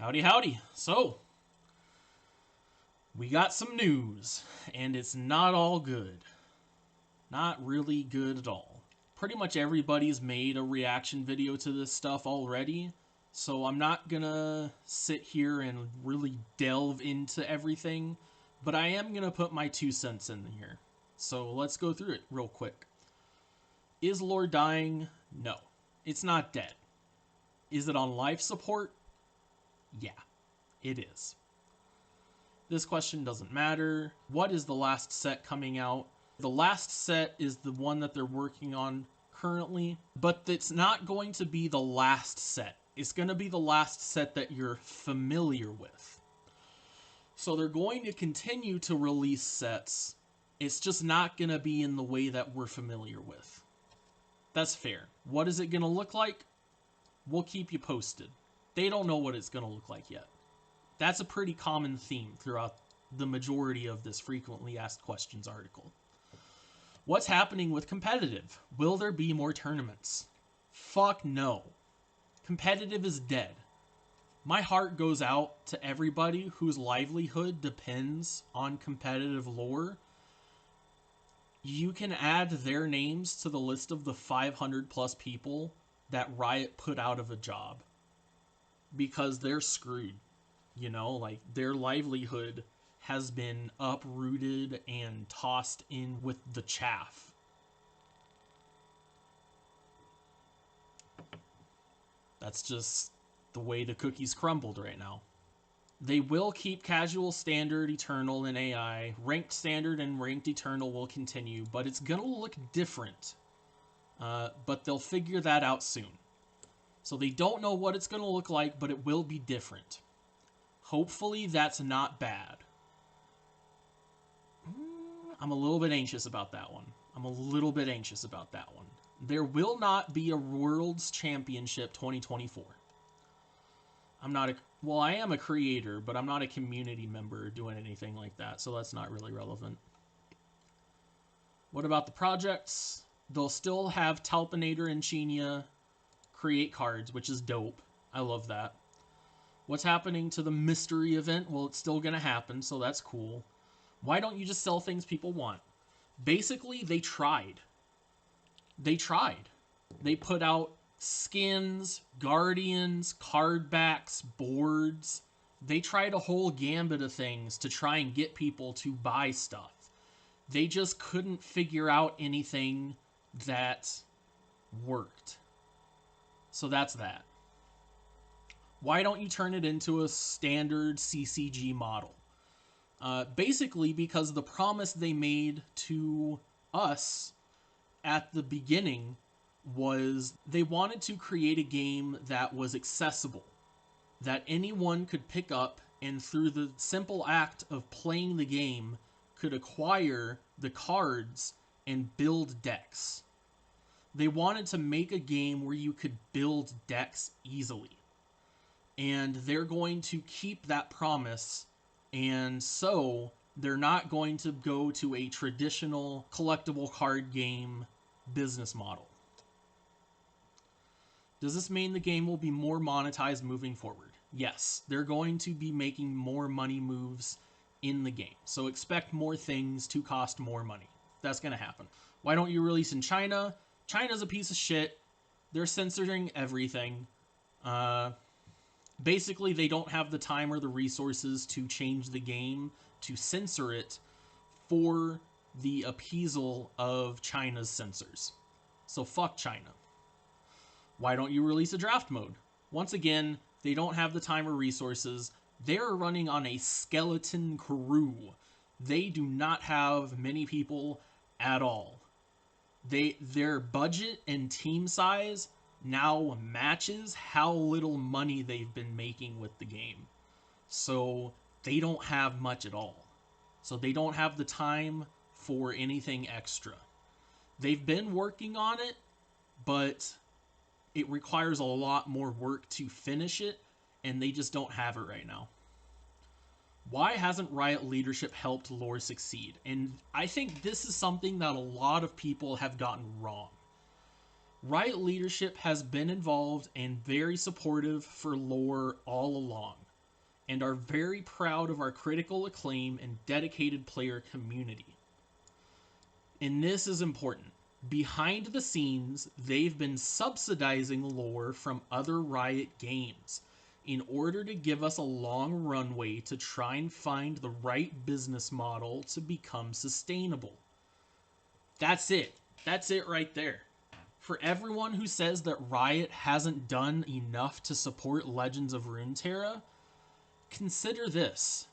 Howdy, howdy. So, we got some news, and it's not all good. Not really good at all. Pretty much everybody's made a reaction video to this stuff already, so I'm not gonna sit here and really delve into everything, but I am gonna put my 2 cents in here. So let's go through it real quick. Is lore dying? No. It's not dead. Is it on life support? Yeah, it is. This question doesn't matter. What is the last set coming out? The last set is the one that they're working on currently, but it's not going to be the last set. It's going to be the last set that you're familiar with. So they're going to continue to release sets. It's just not going to be in the way that we're familiar with. That's fair. What is it going to look like? We'll keep you posted. They don't know what it's going to look like yet. That's a pretty common theme throughout the majority of this frequently asked questions article. What's happening with competitive? Will there be more tournaments? Fuck no. Competitive is dead. My heart goes out to everybody whose livelihood depends on competitive lore. You can add their names to the list of the 500 plus people that Riot put out of a job. Because they're screwed. You know, like, their livelihood has been uprooted and tossed in with the chaff. That's just the way the cookies crumbled right now. They will keep casual, standard, eternal, and AI. Ranked standard and ranked eternal will continue, but it's gonna look different. But they'll figure that out soon. So they don't know what it's gonna look like, but it will be different. Hopefully that's not bad. I'm a little bit anxious about that one. There will not be a World's Championship 2024. I am a creator, but I'm not a community member doing anything like that, so that's not really relevant. What about the projects? They'll still have Talpinator and Chinya create cards, which is dope. I love that. What's happening to the mystery event? Well, it's still gonna happen, so that's cool. Why don't you just sell things people want? Basically, they tried. They put out skins, guardians, card backs, boards. They tried a whole gambit of things to try and get people to buy stuff. They just couldn't figure out anything that worked. So that's that. Why don't you turn it into a standard CCG model? Basically because the promise they made to us at the beginning was they wanted to create a game that was accessible, that anyone could pick up and through the simple act of playing the game could acquire the cards and build decks. They wanted to make a game where you could build decks easily. And they're going to keep that promise, and so they're not going to go to a traditional collectible card game business model. Does this mean the game will be more monetized moving forward? Yes, they're going to be making more money moves in the game, so expect more things to cost more money. That's going to happen. Why don't you release in China? China's a piece of shit. They're censoring everything. Basically, they don't have the time or the resources to change the game, to censor it for the appeasal of China's censors. So fuck China. Why don't you release a draft mode? Once again, they don't have the time or resources. They're running on a skeleton crew. They do not have many people at all. Their budget and team size now matches how little money they've been making with the game. So they don't have much at all. So they don't have the time for anything extra. They've been working on it, but it requires a lot more work to finish it, and they just don't have it right now. Why hasn't Riot leadership helped lore succeed? And I think this is something that a lot of people have gotten wrong. Riot leadership has been involved and very supportive for lore all along. and are very proud of our critical acclaim and dedicated player community. And this is important. Behind the scenes, they've been subsidizing lore from other Riot games in order to give us a long runway to try and find the right business model to become sustainable. That's it. That's it right there. For everyone who says that Riot hasn't done enough to support Legends of Runeterra, consider this.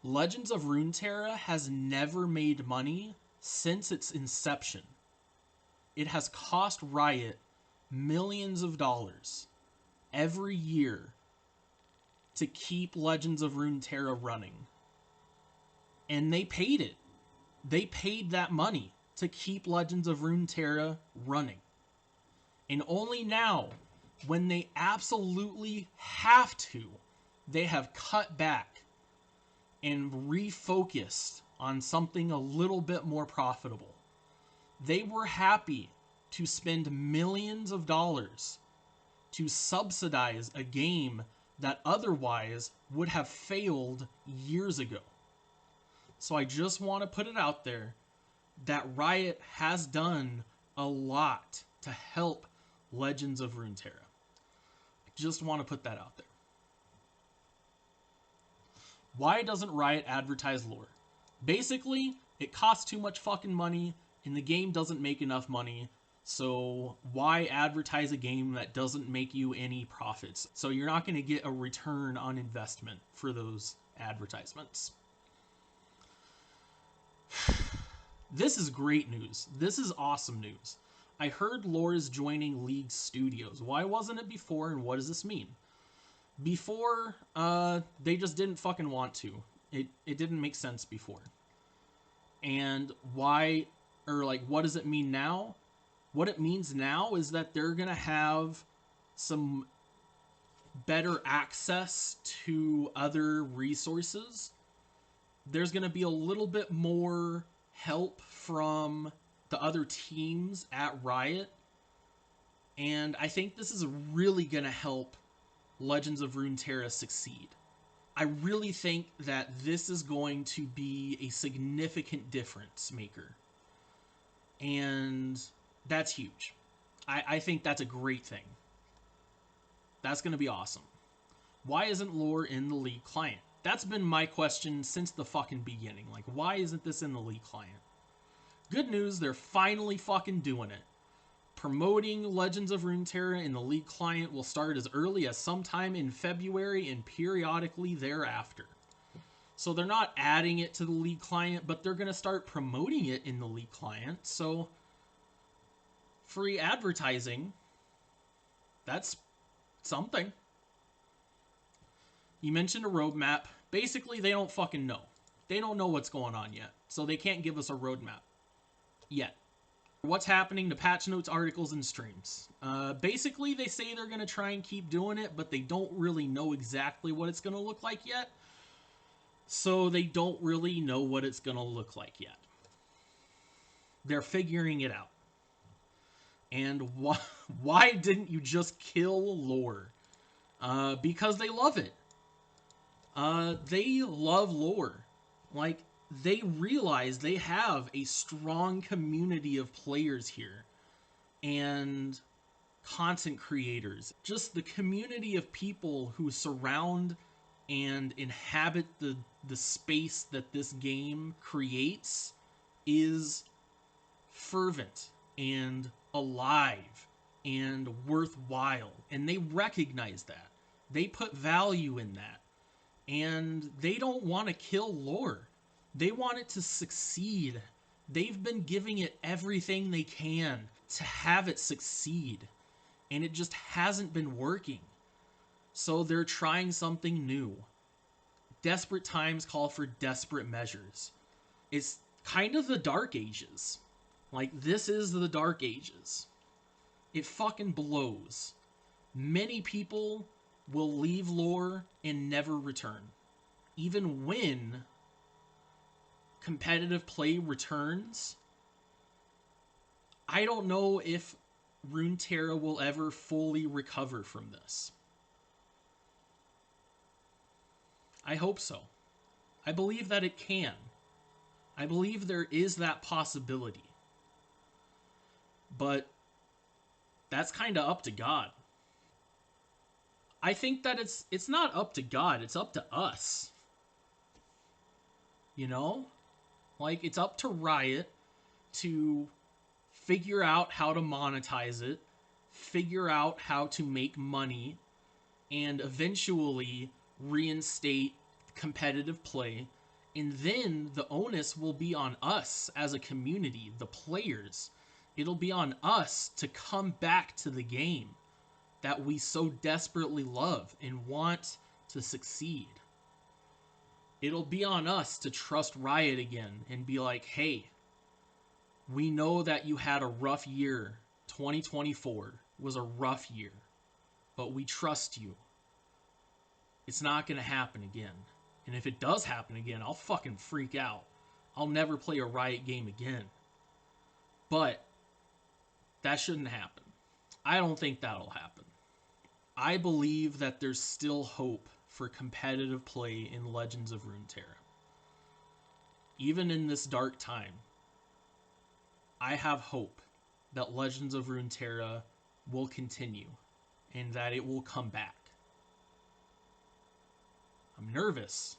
Legends of Runeterra has never made money since its inception. It has cost Riot millions of dollars every year to keep Legends of Runeterra running. And they paid it. They paid that money to keep Legends of Runeterra running. And only now, when they absolutely have to, they have cut back and refocused on something a little bit more profitable. They were happy to spend millions of dollars to subsidize a game that otherwise would have failed years ago. So I just want to put it out there that Riot has done a lot to help Legends of Runeterra. I just want to put that out there. Why doesn't Riot advertise lore? Basically, it costs too much fucking money and the game doesn't make enough money. So why advertise a game that doesn't make you any profits? So you're not going to get a return on investment for those advertisements. This is great news. This is awesome news. I heard lore is joining League Studios. Why wasn't it before, and what does this mean? Before, they just didn't fucking want to. It didn't make sense before. And why, or like, what does it mean now? What it means now is that they're gonna have some better access to other resources. There's gonna be a little bit more help from the other teams at Riot. And I think this is really gonna help Legends of Runeterra succeed. I really think that this is going to be a significant difference maker. And that's huge. I think that's a great thing. That's going to be awesome. Why isn't lore in the League client? That's been my question since the fucking beginning. Like, why isn't this in the League client? Good news, they're finally fucking doing it. Promoting Legends of Runeterra in the League client will start as early as sometime in February and periodically thereafter. So they're not adding it to the League client, but they're going to start promoting it in the League client. So free advertising, that's something. You mentioned a roadmap. Basically, they don't fucking know. They don't know what's going on yet. So they can't give us a roadmap yet. What's happening to patch notes, articles, and streams? Basically, they say they're going to try and keep doing it, but they don't really know exactly what it's going to look like yet. So they don't really know what it's going to look like yet. They're figuring it out. And why didn't you just kill lore? Because they love it. They love lore. Like, they realize they have a strong community of players here and content creators. Just the community of people who surround and inhabit the space that this game creates is fervent and alive and worthwhile. And they recognize that. They put value in that. And they don't want to kill lore. They want it to succeed. They've been giving it everything they can to have it succeed. And it just hasn't been working. So they're trying something new. Desperate times call for desperate measures. It's kind of the Dark Ages. Like, this is the Dark Ages. It fucking blows. Many people will leave lore and never return. Even when competitive play returns, I don't know if Runeterra will ever fully recover from this. I hope so. I believe that it can. I believe there is that possibility. But that's kind of up to God. I think that it's not up to God, it's up to us. You know? Like, it's up to Riot to figure out how to monetize it, figure out how to make money, and eventually reinstate competitive play. And then the onus will be on us as a community, the players. It'll be on us to come back to the game that we so desperately love and want to succeed. It'll be on us to trust Riot again and be like, hey, we know that you had a rough year. 2024 was a rough year, but we trust you. It's not going to happen again. And if it does happen again, I'll fucking freak out. I'll never play a Riot game again. But that shouldn't happen. I don't think that'll happen. I believe that there's still hope for competitive play in Legends of Runeterra. Even in this dark time, I have hope that Legends of Runeterra will continue and that it will come back. I'm nervous,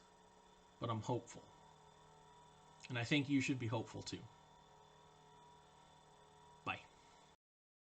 but I'm hopeful. And I think you should be hopeful too.